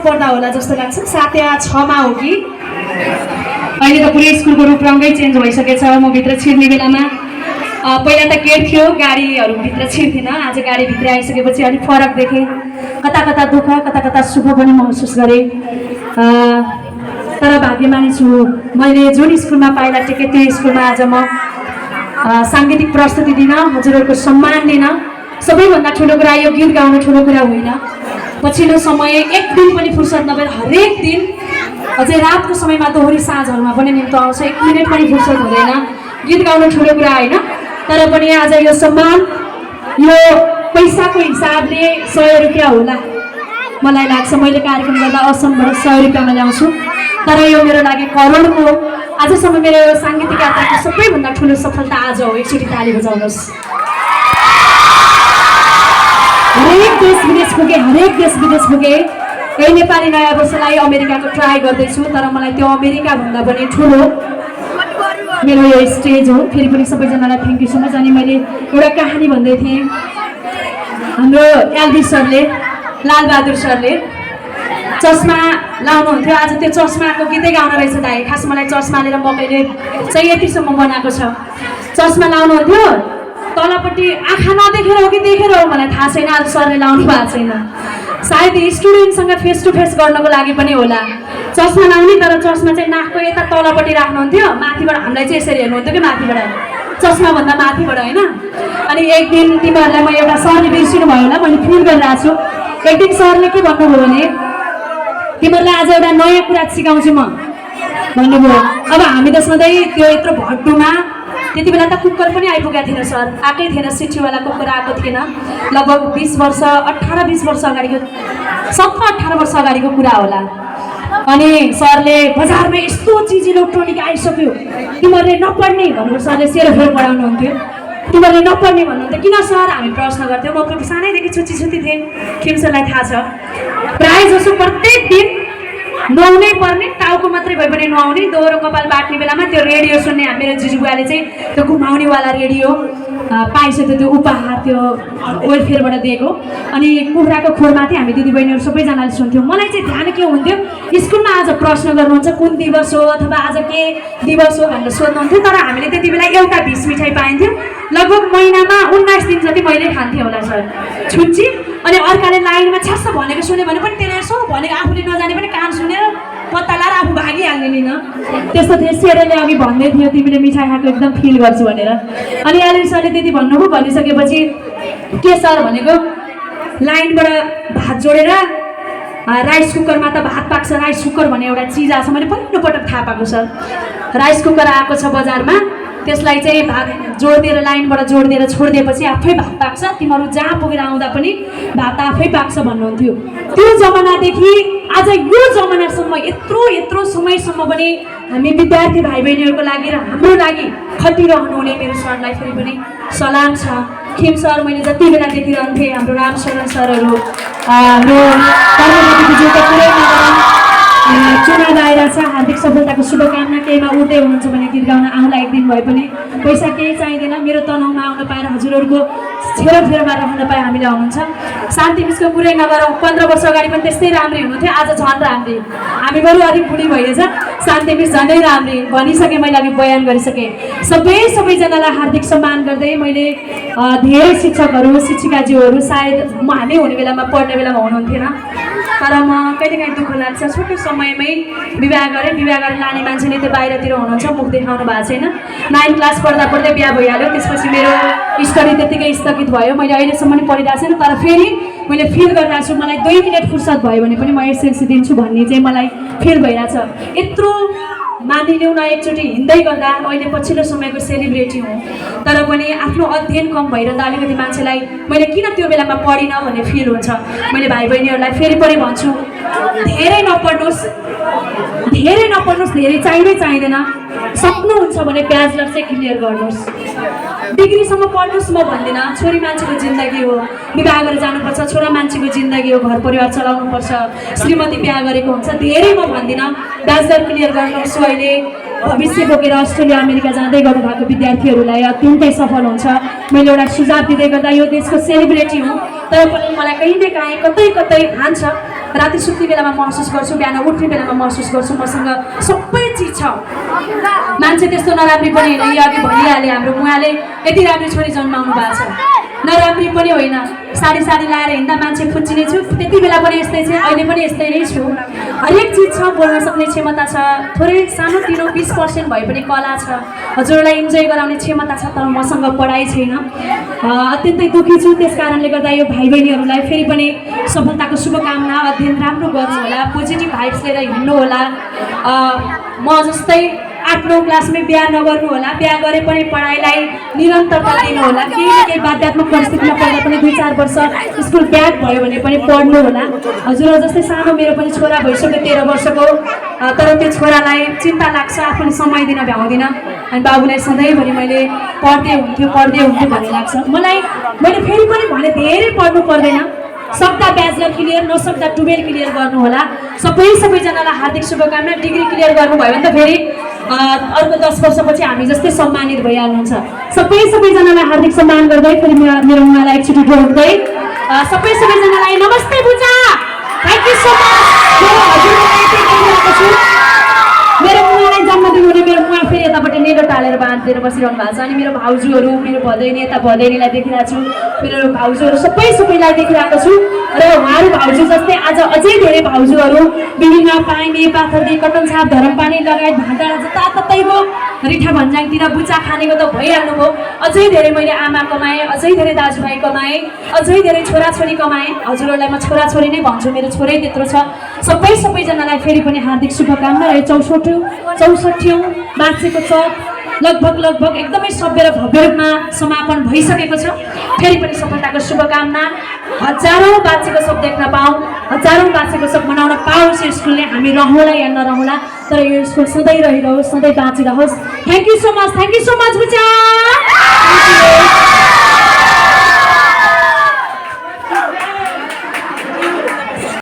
पढ्दा होला जस्तो लाग्छ 7 या 6 मा हो कि अहिले त पुरै स्कुलको रूपरङ्गै चेन्ज भइसकेछ। म भित्र छिर्ने बेलामा पहिला त गेट थियो, गाडीहरू भित्र छिर्थिन। आज गाडी भित्र आइसकेपछि अलिक फरक देखेँ। कता कता दुःख, कता कता सुख पनि महसुस गरेँ। तर भाग्यमानी छु, मैले जुन स्कुलमा पाइला टेकेँ त्यो स्कुलमा आज म साङ्गीतिक प्रस्तुति दिन, हजुरहरूको सम्मान दिन। सबैभन्दा ठुलो कुरा यो गीत गाउनु ठुलो कुरा होइन। पछिल्लो समय एक दिन पनि फुर्सद नभएर हरेक दिन, अझै रातको समयमा दोहोरी साँझहरूमा पनि निम्तो आउँछ, 1 मिनट पनि फुर्सद हुँदैन। गीत गाउनु ठुलो कुरा होइन, तर पनि आज यो सम्मान यो पैसाको हिसाबले 100 रुपियाँ होला मलाई लाग्छ। मैले कार्यक्रम गर्दा असमबाट 100 रुपियाँमा ल्याउँछु, तर यो मेरो लागि करोडको, आजसम्म मेरो यो साङ्गीतिक यात्राको सबैभन्दा ठुलो सफलता आज हो। एकचोटि ताली बजाउनुहोस्। हरेक देश विदेश पुगेँ, हरेक देश विदेश पुगेँ। यही नेपाली नयाँ वर्षलाई अमेरिकाको ट्राई गर्दैछु, तर मलाई त्यो अमेरिकाभन्दा पनि ठुलो मेरो यो स्टेज हो। फेरि पनि सबैजनालाई थ्याङ्क यू सो मच। अनि मैले एउटा कहानी भन्दै थिएँ, हाम्रो एलबी सरले, लालबहादुर सरले चस्मा लाउनुहुन्थ्यो। आज त्यो चस्माको गीतै गाउन रहेछ दाइ। खास मलाई चस्मा लिएर मकैले चाहिँ यतिसम्म बनाएको छ। चस्मा लाउनुहुन्थ्यो, तलपट्टि आँखा नदेखेर हो कि देखेर हो मलाई थाहा छैन, आज सरले लाउनु भएको छैन। सायद स्टुडेन्टसँग फेस टु फेस गर्नको लागि पनि होला चस्मा लाउने, तर चस्मा चाहिँ नाकको यता तलपट्टि राख्नुहुन्थ्यो, माथिबाट हामीलाई चाहिँ यसरी हेर्नुहुन्थ्यो कि माथिबाट, चस्माभन्दा माथिबाट होइन। अनि एक दिन तिमीहरूलाई म एउटा सरले बिर्सिनु भयो होला, मैले फिल गरिरहेको छु। एक दिन सरले के भन्नुभयो भने, तिमीहरूलाई आज एउटा नयाँ कुरा सिकाउँछु म भन्नुभयो। अब हामी त सधैँ त्यो यत्रो भट्टुमा, त्यति बेला त कुकर पनि आइपुगेको थिएन सर, आएकै थिएन, सिटीवाला कुकर आएको थिएन। लगभग 20 वर्ष 18-20 वर्ष अगाडिको, 17-18 वर्ष अगाडिको कुरा होला। अनि सरले बजारमा यस्तो चिज इलेक्ट्रोनिक आइसक्यो, तिमीहरूले नपढ्ने भन्नुभयो। सरले सेरोफेर पढाउनुहुन्थ्यो, तिमीहरूले नपढ्ने भन्नुहुन्थ्यो। किन सर हामी प्रश्न गर्थ्यौँ। म सानैदेखि छुच्ची थिएँ, खेमसरलाई थाहा छ। प्रायः जसो प्रत्येक दिन नुहाउनै पर्ने, टाउको मात्रै भए पनि नुहाउने, दोहोरो कपाल बाट्ने बेलामा त्यो रेडियो सुन्ने। मेरो जिजुबुवाले चाहिँ त्यो घुमाउनेवाला रेडियो पाइसक्यो, त्यो उपहार त्यो वेलफेयरबाट दिएको। अनि कुखुराको खोरमाथि हामी दिदीबहिनीहरू सबैजनाले सुन्थ्यौँ। मलाई चाहिँ ध्यान के हुन्थ्यो, स्कुलमा आज प्रश्न गर्नुहुन्छ कुन दिवस हो अथवा आज के दिवस हो भनेर सोध्नुहुन्थ्यो। तर हामीले त्यति बेला एउटा भिस मिठाई पाइन्थ्यो, लगभग महिनामा 19 दिन जति मैले खान्थेँ होला सर, छुच्ची। अनि अर्काले लाइनमा छ्यास भनेको सुन्यो भने पनि त्यसले यसो भनेको आफूले नजाने पनि कान सुनेर पत्ता लाएर आफू भागिहाल्ने नि न। त्यस्तो थियो। सेरले अघि भन्दै थियो तिमीले मिठाई खाएको एकदम फिल गर्छु भनेर। अनि एलबी सरले त्यति भन्नुभयो। भनिसकेपछि के सर भनेको, लाइनबाट भात जोडेर राइस कुकरमा त भात पाक्छ, राइस कुकर भन्ने एउटा चिज आएको छ। मैले पहिलोपटक थाहा पाएको सर, राइस कुकर आएको छ बजारमा, त्यसलाई चाहिँ भात जोडिदिएर लाइनबाट जोडिदिएर छोडिदिएपछि आफै भात पाक्छ, तिमीहरू जहाँ पुगेर आउँदा पनि भात आफै पाक्छ भन्नुहुन्थ्यो। त्यो जमानादेखि आज यो जमानासम्म यत्रो समयसम्म पनि हामी विद्यार्थी भाइ बहिनीहरूको लागि र हाम्रो लागि खटिरहनुहुने मेरो सरलाई फेरि पनि सलाम छ। खेम सर मैले जति बेला देखिरहन्थेँ, हाम्रो रामशरण सरहरू, हाम्रो कर्मज्योतिज्यूको पुरै चुनाव आइरहेछ। हार्दिक सफलताको शुभकामना। केहीमा उठ्दै हुनुहुन्छ भने गीत गाउन आउँला एक दिन भए पनि, पैसा केही चाहिँदैन। मेरो तनाउमा आउन पाएर हजुरहरूको छेउछेउमा रहन पाए हामीलाई आउनुहुन्छ। शान्ति मिसको कुरै नगरौँ, 15 वर्ष अगाडि पनि त्यस्तै राम्री हुनुहुन्थ्यो, आज झन् राम्री। हामी बरु अलिक बुढी भइरहेछ, शान्ति मिस झनै राम्री। भनिसकेँ, मैले अघि बयान गरिसकेँ। सबैजनालाई हार्दिक सम्मान गर्दै मैले धेरै शिक्षकहरू शिक्षिकाज्यूहरू सायद हामी हुने बेलामा पढ्ने बेलामा हुनुहुन्थेन, तर म कहिलेकाहीँ दुःख लाग्छ। छोटो समयमै विवाह गरेँ लाने मान्छेले त्यो बाहिरतिर हुनुहुन्छ, मुख देखाउनु भएको छैन। 9 क्लास पढ्दा बिहा भइहाल्यो। त्यसपछि मेरो स्टडी त्यतिकै स्थगित भयो। मैले अहिलेसम्म पनि पढिरहेको छैन, तर फेरि मैले फिल गरिरहेको छु मलाई 2 मिनट फुर्सद भयो भने पनि म एसएलसी दिन्छु भन्ने चाहिँ मलाई फिल भइरहेछ। यत्रो मानिलिउँ न, एकचोटि हिँड्दै गर्दा अहिले पछिल्लो समयको सेलिब्रेटी हुँ, तर पनि आफ्नो अध्ययन कम भइरहँदा अलिकति मान्छेलाई मैले किन त्यो बेलामा पढिनँ भन्ने फिल हुन्छ। मैले भाइ बहिनीहरूलाई फेरि पनि भन्छु, धेरै नपढ्नुहोस्, धेरै चाहिँदैन। सक्नुहुन्छ भने ब्याचलर चाहिँ क्लियर गर्नुहोस्, डिग्रीसम्म पढ्नुहोस् म भन्दिनँ। छोरी मान्छेको जिन्दगी हो, विवाह गरेर जानुपर्छ, छोरा मान्छेको जिन्दगी हो, घर परिवार चलाउनुपर्छ, श्रीमती बिहा गरेको हुन्छ। धेरै म भन्दिनँ, ब्याचलर क्लियर गर्नुहोस्। अहिले भविष्य बोकेर अस्ट्रेलिया अमेरिका जाँदै गर्नुभएको विद्यार्थीहरूलाई अत्यन्तै सफल हुन्छ। मैले एउटा सुझाव दिँदै गर्दा यो देशको सेलिब्रेटी हुँ, तर पनि मलाई कहीँ न कहीँ कतै हान्छ राति सुत्ने बेलामा महसुस गर्छु, बिहान उठ्ने बेलामा महसुस गर्छु मसँग सबै चिज छ। मान्छे त्यस्तो नराम्री पनि होइन, यो अघि भनिहाले हाम्रो उहाँले यति राम्रो छोरी जन्माउनु भएको छ, नराम्री पनि होइन। साडी लाएर हिँड्दा मान्छे फुच्चिने छु, त्यति बेला पनि यस्तै थिएँ, अहिले पनि यस्तै नै छु। हरेक चिज छ, बोल्न सक्ने क्षमता छ, थोरै सानोतिनो 20% भए पनि कला छ, हजुरहरूलाई इन्जोय गराउने क्षमता छ, तर मसँग पढाइ छैन। अत्यन्तै दुःखी छु, त्यस कारणले गर्दा यो भाइ बहिनीहरूलाई फेरि पनि सफलताको शुभकामना। अध्ययन राम्रो गर्नुहोला, पोजिटिभ भाइब्स लिएर हिँड्नुहोला। म जस्तै 8-9 क्लासमै बिहा नगर्नु होला, बिहा गरे पनि पढाइलाई निरन्तरता दिनुहोला। केही बाध्यात्मक परिस्थितिमा पर्दा पनि 2-4 वर्ष स्कुल ब्याक भयो भने पनि पढ्नु होला। हजुर जस्तै सानो मेरो पनि छोरा भइसक्यो 13 वर्षको, तर त्यो छोरालाई चिन्ता लाग्छ, आफूले समय दिन भ्याउँदिनँ। अनि बाबुलाई सधैँभरि मैले पढ्दै हुन्थ्यो भन्ने लाग्छ मलाई। मैले फेरि पनि भने धेरै पढ्नु पर्दैन, सक्दा ब्याचलर क्लियर, नसक्दा 12 क्लियर गर्नु होला। सबैजनालाई हार्दिक शुभकामना। डिग्री क्लियर गर्नुभयो भने त फेरि अर्को 10 वर्षपछि हामी जस्तै सम्मानित भइहाल्नुहुन्छ। सबैजनालाई हार्दिक सम्मान गर्दै फेरि मेरो उहाँलाई एकचोटि जोड्दै सबैजनालाई नमस्ते बुझा, थ्याङ्क यू सो मच। मेरो उहाँलाई जन्मदिन हुने मेरो उहाँ फेरि यताबाट नेलो टालेर बाँधिदिएर बसिरहनु भएको छ। अनि मेरो भाउजूहरू, मेरो भदैनी, यता भदैनीलाई देखिरहेको छु, मेरो भाउजूहरू सबैलाई देखिरहेको छु। र उहाँहरू भाउजू जस्तै आज अझै धेरै भाउजूहरू विभिन्न पाइने, पाथरदी, कटनछाप, धरमपानी लगायत भाँडा जताततैको रिठा भन्ज्याङतिर बुचा खानेको त भइहाल्नुभयो। अझै धेरै मैले आमा कमाएँ, अझै धेरै दाजुभाइ कमाएँ, अझै धेरै छोराछोरी कमाएँ। हजुरहरूलाई म छोराछोरी नै भन्छु, मेरो छोरै त्यत्रो छ। सबैजनालाई फेरि पनि हार्दिक शुभकामना। र 64औं बाँचेको छ, लगभग एकदमै सभ्य र भव्य रूपमा समापन भइसकेको छ। फेरि पनि सफलताको शुभकामना। हजारौँ बाँचेको सब देख्न पाऊँ, हजारौँ बाँचेको सब मनाउन पाओस् यो स्कुलले। हामी रहौँला या नरहौँला, तर यो स्कुल सधैँ रहिरहोस्, सधैँ बाँचिरहोस्। Thank you so much Bucha.